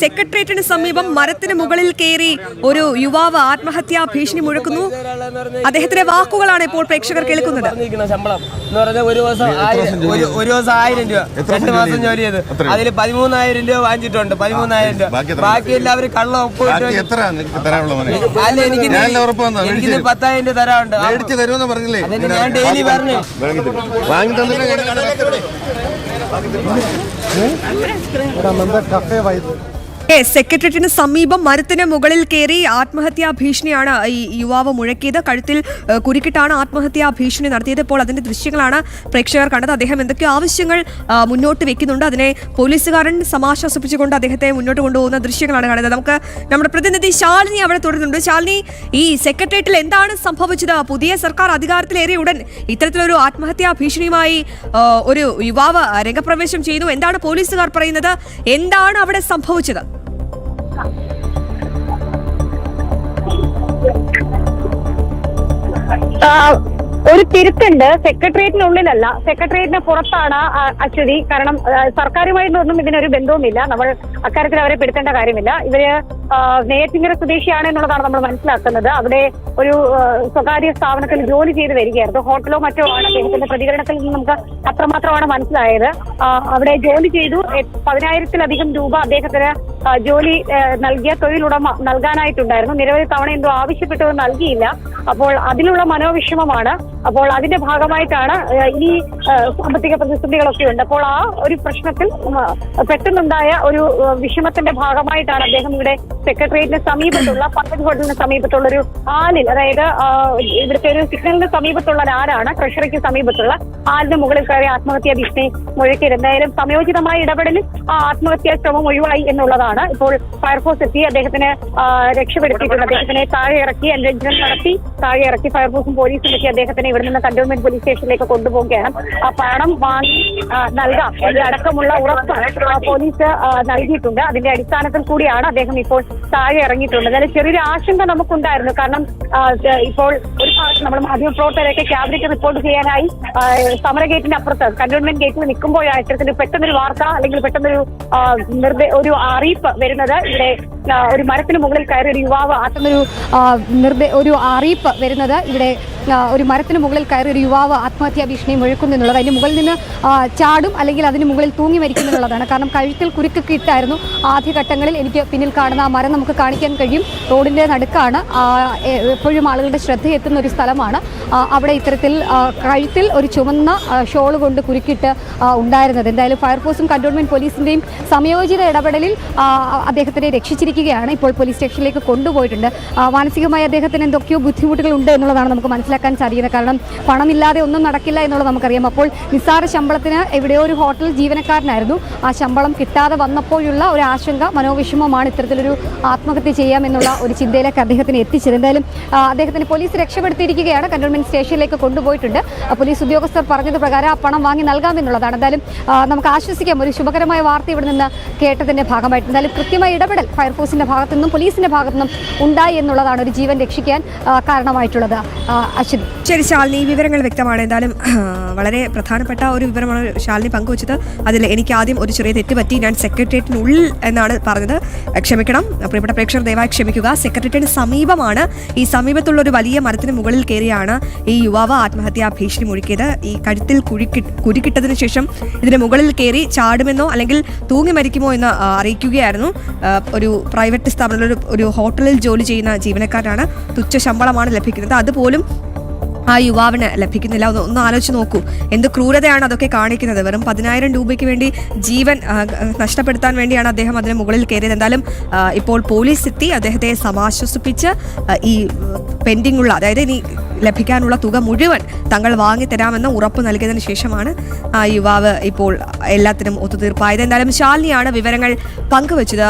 സെക്രട്ടേറിയറ്റിന് സമീപം മരത്തിന് മുകളിൽ കയറി ഒരു യുവാവ് ആത്മഹത്യാ ഭീഷണി മുഴക്കുന്നു. അദ്ദേഹത്തിന്റെ വാക്കുകളാണ് ഇപ്പോൾ പ്രേക്ഷകർ കേൾക്കുന്നത്. ശമ്പളം എന്ന് പറഞ്ഞാൽ ഒരു ദിവസം 1000 രൂപ, 2 മാസം ജോലി ചെയ്ത് അതിൽ 13,000 രൂപ വാങ്ങിച്ചിട്ടുണ്ട്. 13,000 രൂപ ബാക്കി എല്ലാവരും കള്ള ഒപ്പ്. അല്ല, എനിക്ക് 10,000 രൂപ തരാറുണ്ട്. ഞാൻ ഡെയിലി പറഞ്ഞു സെക്രട്ടേറിയറ്റിന് സമീപം മരത്തിന് മുകളിൽ കയറി ആത്മഹത്യാ ഭീഷണിയാണ് ഈ യുവാവ് മുഴക്കിയത്. കഴുത്തിൽ കുരുക്കിട്ടാണ് ആത്മഹത്യാ ഭീഷണി നടത്തിയത്. ഇപ്പോൾ അതിന്റെ ദൃശ്യങ്ങളാണ് പ്രേക്ഷകർ കണ്ടത്. അദ്ദേഹം എന്തൊക്കെയോ ആവശ്യങ്ങൾ മുന്നോട്ട് വെക്കുന്നുണ്ട്. അതിനെ പോലീസുകാരൻ സമാശ്വസിപ്പിച്ചുകൊണ്ട് അദ്ദേഹത്തെ മുന്നോട്ട് കൊണ്ടുപോകുന്ന ദൃശ്യങ്ങളാണ് കാണുന്നത്. നമുക്ക് നമ്മുടെ പ്രതിനിധി ശാലിനി അവിടെ തുടരുന്നുണ്ട്. ശാലിനി, ഈ സെക്രട്ടേറിയറ്റിൽ എന്താണ് സംഭവിച്ചത്? പുതിയ സർക്കാർ അധികാരത്തിലേറിയ ഉടൻ ഇത്തരത്തിലൊരു ആത്മഹത്യാ ഭീഷണിയുമായി ഒരു യുവാവ് രംഗപ്രവേശം ചെയ്തു. എന്താണ് പോലീസുകാർ പറയുന്നത്? എന്താണ് അവിടെ സംഭവിച്ചത്? ഒരു തിരുത്തുണ്ട്. സെക്രട്ടേറിയറ്റിനുള്ളിലല്ല, സെക്രട്ടേറിയറ്റിന് പുറത്താണ് അശ്വതി. കാരണം സർക്കാരുമായിട്ടൊന്നും ഇതിനൊരു ബന്ധവുമില്ല. നമ്മൾ അക്കാര്യത്തിൽ അവരെ പെടുത്തേണ്ട കാര്യമില്ല. ഇവര് നെയ്യാറ്റിൻകര സ്വദേശിയാണ് എന്നുള്ളതാണ് നമ്മൾ മനസ്സിലാക്കുന്നത്. അവിടെ ഒരു സ്വകാര്യ സ്ഥാപനത്തിൽ ജോലി ചെയ്ത് വരികയായിരുന്നു. ഹോട്ടലോ മറ്റോ ആണ്. അദ്ദേഹത്തിന്റെ പ്രതികരണത്തിൽ നിന്ന് നമുക്ക് അത്രമാത്രമാണ് മനസ്സിലായത്. അവിടെ ജോലി ചെയ്തു. 10,000-ലധികം രൂപ അദ്ദേഹത്തിന് ജോലി നൽകിയ തൊഴിലുടമ നൽകാനായിട്ടുണ്ടായിരുന്നു. നിരവധി തവണ എന്തോ ആവശ്യപ്പെട്ടത് നൽകിയില്ല. അപ്പോൾ അതിലുള്ള മനോവിഷമമാണ്. അപ്പോൾ അതിന്റെ ഭാഗമായിട്ടാണ് ഈ സാമ്പത്തിക പ്രതിസന്ധികളൊക്കെ ഉണ്ട്. അപ്പോൾ ആ ഒരു പ്രശ്നത്തിൽ പെട്ടെന്നുണ്ടായ ഒരു വിഷമത്തിന്റെ ഭാഗമായിട്ടാണ് അദ്ദേഹം ഇവിടെ സെക്രട്ടേറിയറ്റിന് സമീപത്തുള്ള പങ്കജ് ഹോട്ടലിന് സമീപത്തുള്ള ഒരു ആലിൽ, അതായത് ഇവിടുത്തെ ഒരു സിഗ്നലിന് സമീപത്തുള്ള ആലാണ്, ട്രഷറിക്ക് സമീപത്തുള്ള ആലിന് മുകളിൽ കയറി ആത്മഹത്യാ ഭീഷണി മുഴക്കിയത്. എന്തായാലും സമയോചിതമായ ഇടപെടലിൽ ആ ആത്മഹത്യാ ശ്രമം ഒഴിവായി എന്നുള്ളതാണ്. ഇപ്പോൾ ഫയർഫോഴ്സ് എത്തി അദ്ദേഹത്തിന് രക്ഷപ്പെടുത്തിയിട്ടുണ്ട്. അദ്ദേഹത്തിനെ താഴെ ഇറക്കി, അന്വേഷണം നടത്തി താഴെ ഇറക്കി ഫയർഫോഴ്സും പോലീസും എത്തി അദ്ദേഹത്തിനെ ഇവിടെ നിന്ന് കന്റോൺമെന്റ് പോലീസ് സ്റ്റേഷനിലേക്ക് കൊണ്ടുപോവുകയാണ്. ആ പണം വാങ്ങി നൽകാം അടക്കമുള്ള ഉറപ്പ് പോലീസ് നൽകിയിട്ടുണ്ട്. അതിന്റെ അടിസ്ഥാനത്തിൽ കൂടിയാണ് അദ്ദേഹം ഇപ്പോൾ താഴെ ഇറങ്ങിയിട്ടുണ്ട്. അതായത് ചെറിയൊരു ആശങ്ക നമുക്കുണ്ടായിരുന്നു. കാരണം ഇപ്പോൾ ഒരു ഭാഗത്ത് നമ്മൾ മാധ്യമപ്രവർത്തകരൊക്കെ ക്യാബിനറ്റ് റിപ്പോർട്ട് ചെയ്യാനായി സമര ഗേറ്റിന്റെ അപ്പുറത്ത് കന്റോൺമെന്റ് ഗേറ്റിൽ നിൽക്കുമ്പോഴാണ് ഇത്തരത്തിൽ പെട്ടെന്നൊരു വാർത്ത അല്ലെങ്കിൽ പെട്ടെന്നൊരു ഒരു അറിയിപ്പ് വരുന്നത്. ഇവിടെ ഒരു മരത്തിന് മുകളിൽ കയറി ഒരു യുവാവ് ഒരു അറിയിപ്പ് വരുന്നത്. ഇവിടെ ഒരു മരത്തിന് മുകളിൽ കയറി ഒരു യുവാവ് ആത്മഹത്യാ ഭീഷണി മുഴക്കുന്നു എന്നുള്ളത്. അതിന് മുകളിൽ നിന്ന് ചാടും അല്ലെങ്കിൽ അതിന് മുകളിൽ തൂങ്ങി മരിക്കും എന്നുള്ളതാണ്. കാരണം കഴുത്തിൽ കുരുക്കൊക്കെ ഇട്ടായിരുന്നു ആദ്യഘട്ടങ്ങളിൽ. എനിക്ക് പിന്നിൽ കാണുന്ന ആ മരം നമുക്ക് കാണിക്കാൻ കഴിയും. റോഡിൻ്റെ നടുക്കാണ്. എപ്പോഴും ആളുകളുടെ ശ്രദ്ധയെത്തുന്ന ഒരു സ്ഥലമാണ്. അവിടെ ഇത്തരത്തിൽ കഴുത്തിൽ ഒരു ചുവന്ന ഷോൾ കൊണ്ട് കുരുക്കിട്ട് ഉണ്ടായിരുന്നത്. എന്തായാലും ഫയർഫോഴ്സും കന്റോൺമെന്റ് പോലീസിൻ്റെയും സമയോചിത ഇടപെടലിൽ അദ്ദേഹത്തിനെ രക്ഷിച്ചിരിക്കുകയാണ്. ഇപ്പോൾ പോലീസ് സ്റ്റേഷനിലേക്ക് കൊണ്ടുപോയിട്ടുണ്ട്. മാനസികമായി അദ്ദേഹത്തിന് എന്തൊക്കെയോ ബുദ്ധിമുട്ടുകൾ ഉണ്ട് എന്നുള്ളതാണ് നമുക്ക് മനസ്സിലാക്കാൻ സാധിക്കുന്നത്. കാരണം പണമില്ലാതെ ഒന്നും നടക്കില്ല എന്നുള്ളത് നമുക്കറിയാം. അപ്പോൾ നിസ്സാര ശമ്പളത്തിന് എവിടെയോ ഒരു ഹോട്ടൽ ജീവനക്കാരനായിരുന്നു. ആ ശമ്പളം കിട്ടാതെ വന്നപ്പോഴുള്ള ഒരു ആശങ്ക, മനോവിഷമമാണ് ഇത്തരത്തിലൊരു ആത്മഹത്യ ചെയ്യാമെന്നുള്ള ഒരു ചിന്തയിലേക്ക് അദ്ദേഹത്തിന് എത്തിച്ചത്. എന്തായാലും അദ്ദേഹത്തിന് പോലീസ് രക്ഷപ്പെടുത്തിയിരിക്കുകയാണ്. കന്റോൺമെന്റ് സ്റ്റേഷനിലേക്ക് കൊണ്ടുപോയിട്ടുണ്ട്. പോലീസ് ഉദ്യോഗസ്ഥർ പറഞ്ഞത് പ്രകാരം ആ പണം വാങ്ങി നൽകാമെന്നുള്ളതാണ്. എന്തായാലും നമുക്ക് ആശ്വസിക്കാം. ഒരു ശുഭകരമായ വാർത്ത ഇവിടെ നിന്ന് കേട്ടതിന്റെ ഭാഗമായിട്ട് എന്തായാലും കൃത്യമായ ഇടപെടൽ ഫയർഫോഴ്സിന്റെ ഭാഗത്തു നിന്നും പോലീസിന്റെ ഭാഗത്തു നിന്നും ഉണ്ടായി എന്നുള്ളതാണ് ഒരു ജീവൻ രക്ഷിക്കാൻ കാരണമായിട്ടുള്ളത്. ശരി ശാലിനി, ഈ വിവരങ്ങൾ വ്യക്തമാണ്. എന്തായാലും വളരെ പ്രധാനപ്പെട്ട ഒരു വിവരമാണ് ശാലിനി പങ്കുവച്ചത്. അതിൽ എനിക്ക് ആദ്യം ഒരു ചെറിയ തെറ്റ് പറ്റി. ഞാൻ സെക്രട്ടേറിയറ്റിനുള്ളിൽ എന്നാണ് പറഞ്ഞത്. ക്ഷമിക്കണം പ്രിയപ്പെട്ട പ്രേക്ഷകർ, ദയവായി ക്ഷമിക്കുക. സെക്രട്ടേറിയറ്റിന് സമീപമാണ്. ഈ സമീപത്തുള്ള ഒരു വലിയ മരത്തിന് മുകളിൽ കയറിയാണ് ഈ യുവാവ് ആത്മഹത്യാ ഭീഷണി മുഴക്കിയത്. ഈ കഴുത്തിൽ കുരുക്കിട്ടതിന് ശേഷം ഇതിന് മുകളിൽ കയറി ചാടുമെന്നോ അല്ലെങ്കിൽ തൂങ്ങി മരിക്കുമോ എന്ന് അറിയിക്കുകയായിരുന്നു. ഒരു പ്രൈവറ്റ് സ്ഥാപനത്തിൽ ഒരു ഹോട്ടലിൽ ജോലി ചെയ്യുന്ന ജീവനക്കാരനാണ്. തുച്ഛ ശമ്പളമാണ് ലഭിക്കുന്നത്. അതുപോലും ആ യുവാവിന് ലഭിക്കുന്നില്ല. ഒന്ന് ആലോചിച്ച് നോക്കൂ, എന്ത് ക്രൂരതയാണ് അതൊക്കെ കാണിക്കുന്നത്. വെറും 10,000 രൂപയ്ക്ക് വേണ്ടി ജീവൻ നഷ്ടപ്പെടുത്താൻ വേണ്ടിയാണ് അദ്ദേഹം അതിന് മുകളിൽ കയറിയത്. എന്തായാലും ഇപ്പോൾ പോലീസ് എത്തി അദ്ദേഹത്തെ സമാശ്വസിപ്പിച്ച് ഈ പെൻഡിംഗ് ഉള്ള, അതായത് ഇനി ലഭിക്കാനുള്ള തുക മുഴുവൻ തങ്ങൾ വാങ്ങിത്തരാമെന്ന് ഉറപ്പ് നൽകിയതിന് ശേഷമാണ് ആ യുവാവ് ഇപ്പോൾ എല്ലാത്തിനും ഒത്തുതീർപ്പായത്. എന്തായാലും ശാലിനിയാണ് വിവരങ്ങൾ പങ്കുവച്ചത്.